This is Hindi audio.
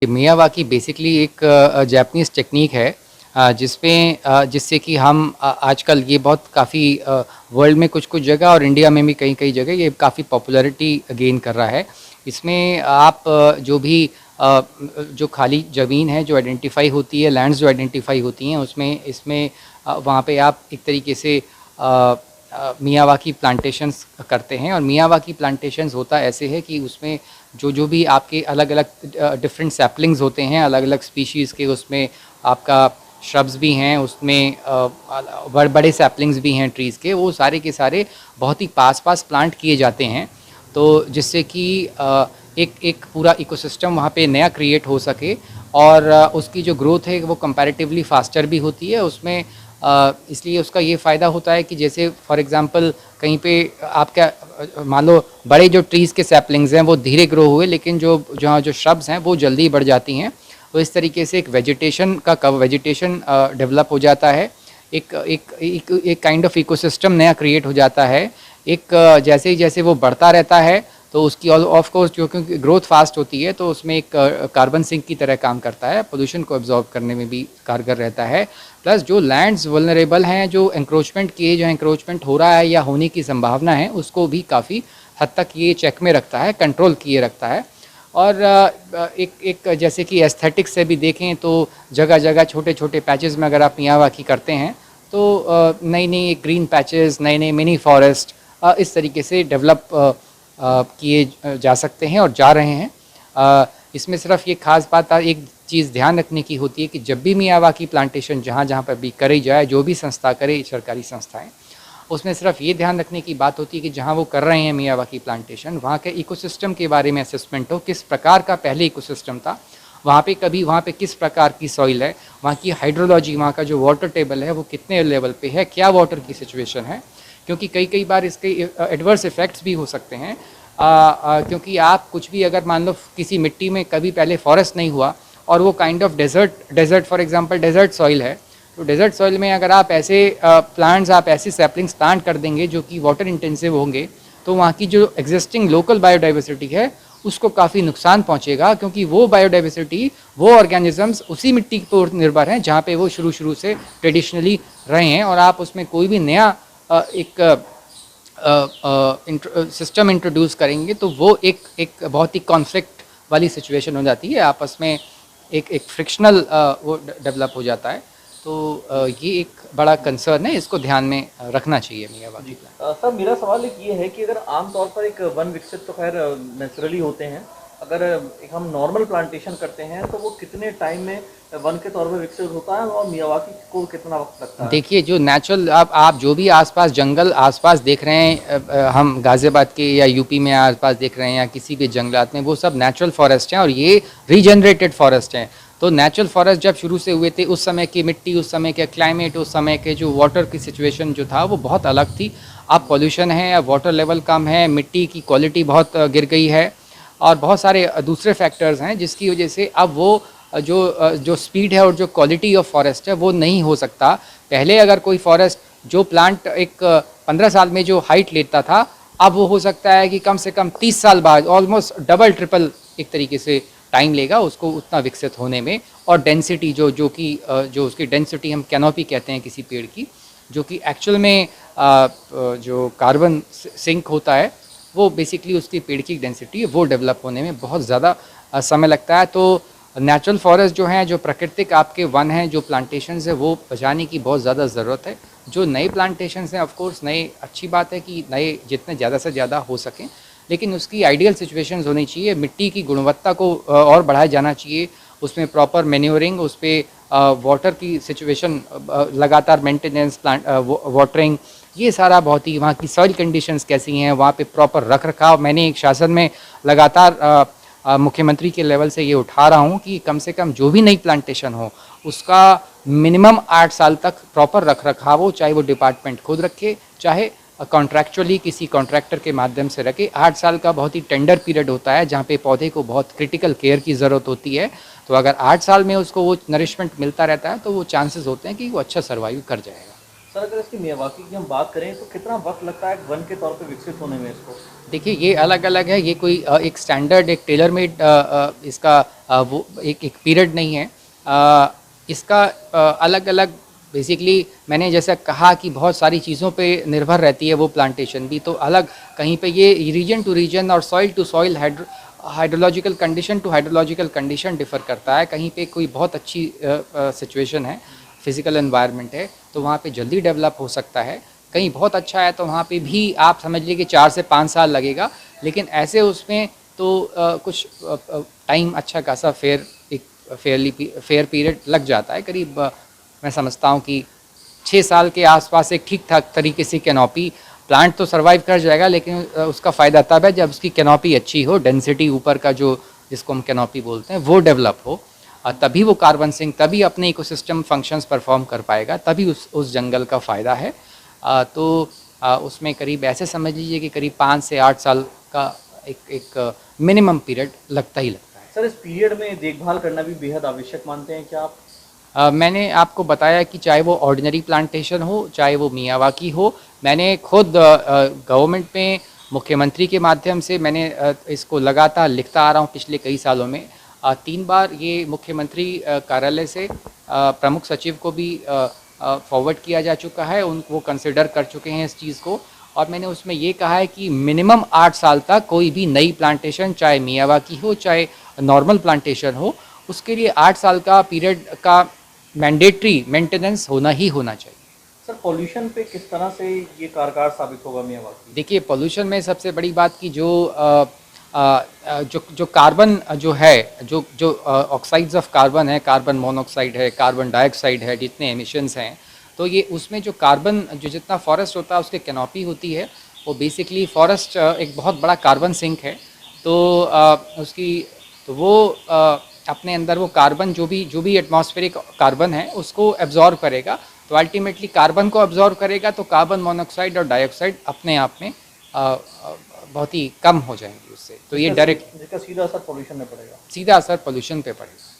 मियावाकी बेसिकली एक जापानीज़ टेक्निक है जिससे कि हम आजकल ये बहुत काफ़ी वर्ल्ड में कुछ-कुछ जगह और इंडिया में भी कई-कई जगह ये काफ़ी पॉपुलैरिटी गेन कर रहा है। इसमें आप जो भी जो खाली ज़मीन है जो आइडेंटिफ़ाई होती है, लैंड्स जो आइडेंटिफ़ाई होती हैं उसमें इसमें वहाँ पे आप एक तरीके से मियावाकी प्लांटेशंस करते हैं। और मियावाकी प्लांटेशंस होता ऐसे है कि उसमें जो भी आपके अलग-अलग डिफरेंट सैपलिंग्स होते हैं, अलग-अलग स्पीशीज़ के, उसमें आपका श्रब्स भी हैं, उसमें बड़े सैपलिंग्स भी हैं ट्रीज़ के, वो सारे के सारे बहुत ही पास-पास प्लांट किए जाते हैं। तो जिससे कि एक एक पूरा इकोसिस्टम वहाँ पे नया क्रिएट हो सके और उसकी जो ग्रोथ है वो कंपैरेटिवली फास्टर भी होती है उसमें। इसलिए उसका ये फ़ायदा होता है कि जैसे फॉर एग्ज़ाम्पल कहीं पे आपका मान लो बड़े जो ट्रीज़ के सैपलिंग्स हैं वो धीरे ग्रो हुए, लेकिन जो जहाँ जो श्रब्स हैं वो जल्दी बढ़ जाती हैं। तो इस तरीके से एक वेजिटेशन डेवलप हो जाता है, एक काइंड ऑफ इकोसिस्टम नया क्रिएट हो जाता है। जैसे ही जैसे वो बढ़ता रहता है तो उसकी ऑफ कोर्स जो क्योंकि ग्रोथ फास्ट होती है तो उसमें एक कार्बन सिंक की तरह काम करता है, पोल्यूशन को एब्जॉर्ब करने में भी कारगर रहता है। प्लस जो लैंड्स वल्नरेबल हैं, जो एंक्रोचमेंट हो रहा है या होने की संभावना है, उसको भी काफ़ी हद तक ये चेक में रखता है, कंट्रोल किए रखता है। और एक जैसे कि एस्थेटिक्स से भी देखें तो जगह जगह छोटे छोटे पैचेस में अगर आप मियावाकी करते हैं तो नई नई ग्रीन पैचेस, नए नए मिनी फॉरेस्ट इस तरीके से डेवलप किए जा सकते हैं और जा रहे हैं। इसमें सिर्फ ये खास बात एक चीज़ ध्यान रखने की होती है कि जब भी मियावाकी प्लांटेशन जहाँ जहाँ पर भी करी जाए, जो भी संस्था करे, सरकारी संस्थाएं, उसमें सिर्फ ये ध्यान रखने की बात होती है कि जहाँ वो कर रहे हैं मियावाकी प्लांटेशन, वहाँ के इकोसिस्टम के बारे में असेसमेंट हो, किस प्रकार का पहले इकोसिस्टम था, वहाँ पे किस प्रकार की सॉइल है, वहाँ की हाइड्रोलॉजी, वहाँ का जो वाटर टेबल है वो कितने लेवल पे है, क्या वाटर की सिचुएशन है, क्योंकि कई बार इसके एडवर्स इफ़ेक्ट्स भी हो सकते हैं। क्योंकि आप कुछ भी अगर मान लो किसी मिट्टी में कभी पहले फॉरेस्ट नहीं हुआ और वो kind of desert for example desert soil है, तो डेजर्ट सॉइल में अगर आप ऐसे प्लांट्स, आप ऐसी सैपलिंग्स प्लांट कर देंगे जो कि वाटर इंटेंसिव होंगे, तो वहाँ की जो एग्जिस्टिंग लोकल बायोडाइवर्सिटी है उसको काफ़ी नुकसान पहुँचेगा, क्योंकि वो बायोडाइवर्सिटी, वो ऑर्गेनिजम्स उसी मिट्टी पर निर्भर हैं जहाँ पे वो शुरू से ट्रेडिशनली रहे हैं। और आप उसमें कोई भी नया एक सिस्टम इंट्रोड्यूस करेंगे तो वो एक बहुत ही कॉन्फ्लिक्ट वाली सिचुएशन हो जाती है, आपस में एक फ्रिक्शनल वो डेवलप हो जाता है। तो ये एक बड़ा कंसर्न है, इसको ध्यान में रखना चाहिए मियावाकी प्लान। सर, मेरा सवाल एक ये है कि अगर आमतौर पर एक वन विकसित तो खैर नेचुरली होते हैं, अगर एक हम नॉर्मल प्लांटेशन करते हैं तो वो कितने टाइम में वन के तौर पर विकसित होता है और मियावाकी को कितना वक्त लगता है? देखिए, जो नेचुरल आप जो भी आसपास जंगल आसपास देख रहे हैं, हम गाज़ियाबाद के या यूपी में आसपास देख रहे हैं या किसी भी जंगलात में, वो सब नेचुरल फॉरेस्ट हैं और ये रीजनरेटेड फॉरेस्ट हैं। तो नेचुरल फॉरेस्ट जब शुरू से हुए थे, उस समय की मिट्टी, उस समय के क्लाइमेट, उस समय के जो वाटर की सिचुएशन जो था वो बहुत अलग थी। अब पॉल्यूशन है, अब वाटर लेवल कम है, मिट्टी की क्वालिटी बहुत गिर गई है और बहुत सारे दूसरे फैक्टर्स हैं जिसकी वजह से अब वो जो स्पीड है और जो क्वालिटी ऑफ फॉरेस्ट है वो नहीं हो सकता। पहले अगर कोई फॉरेस्ट जो प्लांट एक 15 साल में जो हाइट लेता था, अब वो हो सकता है कि कम से कम 30 साल बाद ऑलमोस्ट डबल ट्रिपल एक तरीके से टाइम लेगा उसको उतना विकसित होने में। और डेंसिटी जो उसकी डेंसिटी हम कैनोपी कहते हैं किसी पेड़ की, जो कि एक्चुअल में जो कार्बन सिंक होता है वो बेसिकली उसकी पेड़ की डेंसिटी है, वो डेवलप होने में बहुत ज़्यादा समय लगता है। तो नेचुरल फॉरेस्ट जो हैं, जो प्राकृतिक आपके वन हैं, जो प्लांटेशंस है, वो बचाने की बहुत ज़्यादा ज़रूरत है। जो नए प्लांटेशंस हैं, ऑफ कोर्स नए, अच्छी बात है कि नए जितने ज़्यादा से ज़्यादा हो सकें, लेकिन उसकी आइडियल सिचुएशंस होनी चाहिए, मिट्टी की गुणवत्ता को और बढ़ाया जाना चाहिए, उसमें प्रॉपर मैन्योरिंग, उस पर वाटर की सिचुएशन, लगातार मेंटेनेंस, प्लांट वाटरिंग, ये सारा बहुत ही, वहाँ की सॉइल कंडीशंस कैसी हैं, वहाँ पे प्रॉपर रख रखाव। मैंने एक शासन में लगातार मुख्यमंत्री के लेवल से ये उठा रहा हूँ कि कम से कम जो भी नई प्लांटेशन हो उसका मिनिमम 8 साल तक प्रॉपर रख रखाव हो, चाहे वो डिपार्टमेंट खुद रखे, चाहे कॉन्ट्रैक्चुअली किसी कॉन्ट्रैक्टर के माध्यम से रखे। 8 साल का बहुत ही टेंडर पीरियड होता है जहाँ पे पौधे को बहुत क्रिटिकल केयर की ज़रूरत होती है। तो अगर 8 साल में उसको वो नरिशमेंट मिलता रहता है तो वो चांसेस होते हैं कि वो अच्छा सर्वाइव कर जाएगा। सर अगर इसकी मियावाकी की हम बात करें तो कितना वक्त लगता है एक वन के तौर पे विकसित होने में इसको? देखिए ये अलग अलग है, ये कोई एक स्टैंडर्ड एक टेलर मेड इसका वो एक पीरियड नहीं है। इसका अलग अलग बेसिकली मैंने जैसा कहा कि बहुत सारी चीज़ों पे निर्भर रहती है वो प्लांटेशन भी, तो अलग कहीं पे ये रीजन टू रीजन और soil to soil hydrological condition to hydrological condition differ करता है। कहीं पे कोई बहुत अच्छी सिचुएशन है, फिजिकल एनवायरनमेंट है, तो वहाँ पे जल्दी डेवलप हो सकता है। कहीं बहुत अच्छा है तो वहाँ पे भी आप समझ लीजिए कि 4 से 5 साल लगेगा, लेकिन ऐसे उसमें तो कुछ टाइम अच्छा खासा फेयर पीरियड लग जाता है। करीब मैं समझता हूँ कि 6 साल के आसपास एक ठीक ठाक तरीके से कैनोपी प्लांट तो सर्वाइव कर जाएगा, लेकिन उसका फ़ायदा तब है जब उसकी कैनोपी अच्छी हो, डेंसिटी ऊपर का जो जिसको हम कैनोपी बोलते हैं वो डेवलप हो, तभी वो कार्बन सिंक, तभी अपने इकोसिस्टम फंक्शंस परफॉर्म कर पाएगा, तभी उस जंगल का फ़ायदा है। तो उसमें करीब ऐसे समझ लीजिए कि करीब 5 से 8 साल का एक मिनिमम पीरियड लगता ही लगता है। सर इस पीरियड में देखभाल करना भी बेहद आवश्यक मानते हैं क्या आप? मैंने आपको बताया कि चाहे वो ऑर्डिनरी प्लांटेशन हो, चाहे वो मियावाकी हो, मैंने खुद गवर्नमेंट में मुख्यमंत्री के माध्यम से मैंने इसको लगातार लिखता आ रहा हूँ पिछले कई सालों में। 3 बार ये मुख्यमंत्री कार्यालय से प्रमुख सचिव को भी फॉरवर्ड किया जा चुका है, वो कंसिडर कर चुके हैं इस चीज़ को, और मैंने उसमें ये कहा है कि मिनिमम 8 साल तक कोई भी नई प्लांटेशन, चाहे मियावाकी हो चाहे नॉर्मल प्लांटेशन हो, उसके लिए 8 साल का पीरियड का मैंडेटरी मेंटेनेंस होना ही होना चाहिए। सर पॉल्यूशन पे किस तरह से ये कारगर साबित होगा मियावाकी? देखिए पोल्यूशन में सबसे बड़ी बात की जो कार्बन जो है, जो जो ऑक्साइड्स ऑफ कार्बन है, कार्बन मोनोऑक्साइड है, कार्बन डाइऑक्साइड है, जितने एमिशंस हैं, तो ये उसमें जो कार्बन जो जितना फॉरेस्ट होता है उसकी कैनोपी होती है, वो बेसिकली फॉरेस्ट एक बहुत बड़ा कार्बन सिंक है। तो उसकी तो वो अपने अंदर वो कार्बन जो भी एटमॉस्फेरिक कार्बन है उसको एब्जॉर्व करेगा, तो अल्टीमेटली कार्बन को एब्जॉर्व करेगा, तो कार्बन मोनोऑक्साइड और डाइऑक्साइड अपने आप में बहुत ही कम हो जाएंगी उससे, तो ये डायरेक्ट जिसका सीधा असर पॉल्यूशन में पड़ेगा। सीधा असर पोल्यूशन पे पड़ेगा।